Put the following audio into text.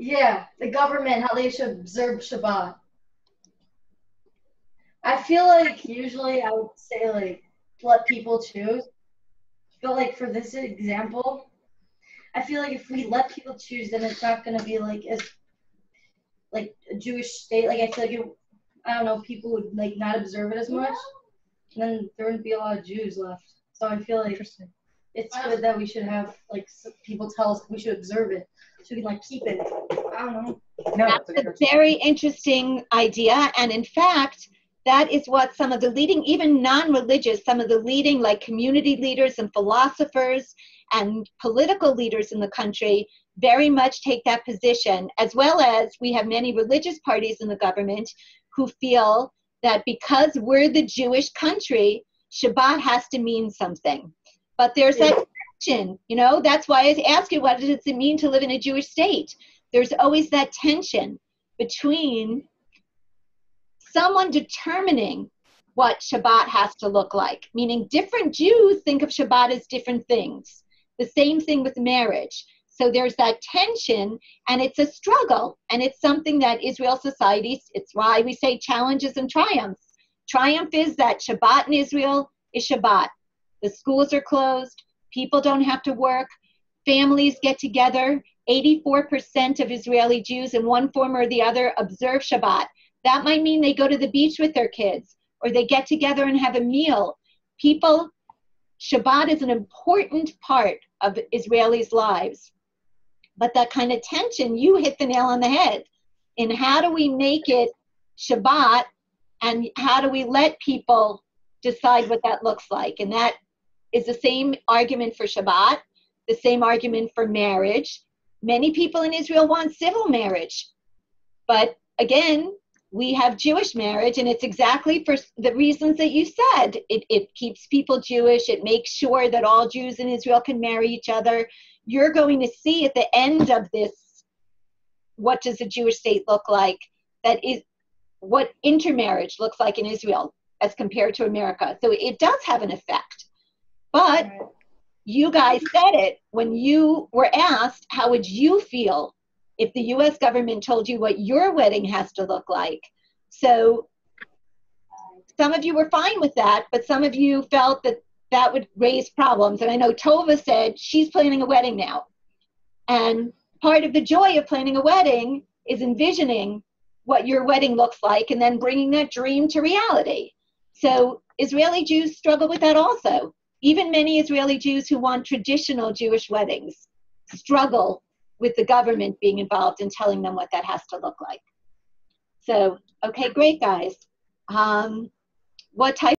Yeah, the government, how they should observe Shabbat. I feel like usually I would say like let people choose. But like for this example, I feel like if we let people choose, then it's not gonna be like as like a Jewish state. Like I feel like I don't know, people would like not observe it as much, and then there wouldn't be a lot of Jews left. So I feel like it's good that we should have like people tell us we should observe it, so we can like keep it. I don't know. No, That's a very interesting idea, and in fact, that is what some of the leading, even non-religious, some of the leading like community leaders and philosophers and political leaders in the country very much take that position, as well as we have many religious parties in the government who feel that because we're the Jewish country, Shabbat has to mean something. But there's that tension, you know, that's why I ask you, what does it mean to live in a Jewish state? There's always that tension between someone determining what Shabbat has to look like, meaning different Jews think of Shabbat as different things. The same thing with marriage. So there's that tension, and it's a struggle, and it's something that Israel society, it's why we say challenges and triumphs. Triumph is that Shabbat in Israel is Shabbat. The schools are closed, people don't have to work, families get together. 84% of Israeli Jews in one form or the other observe Shabbat. That might mean they go to the beach with their kids, or they get together and have a meal. Shabbat is an important part of Israelis' lives. But that kind of tension, you hit the nail on the head. In how do we make it Shabbat, and how do we let people decide what that looks like? And that is the same argument for Shabbat, the same argument for marriage. Many people in Israel want civil marriage. But again, we have Jewish marriage, and it's exactly for the reasons that you said. It keeps people Jewish. It makes sure that all Jews in Israel can marry each other. You're going to see at the end of this, what does a Jewish state look like? That is what intermarriage looks like in Israel as compared to America. So it does have an effect. But you guys said it when you were asked, how would you feel if the U.S. government told you what your wedding has to look like? So some of you were fine with that, but some of you felt that that would raise problems. And I know Tova said she's planning a wedding now. And part of the joy of planning a wedding is envisioning what your wedding looks like and then bringing that dream to reality. So Israeli Jews struggle with that also. Even many Israeli Jews who want traditional Jewish weddings struggle with the government being involved in telling them what that has to look like. So, okay, great, guys. What type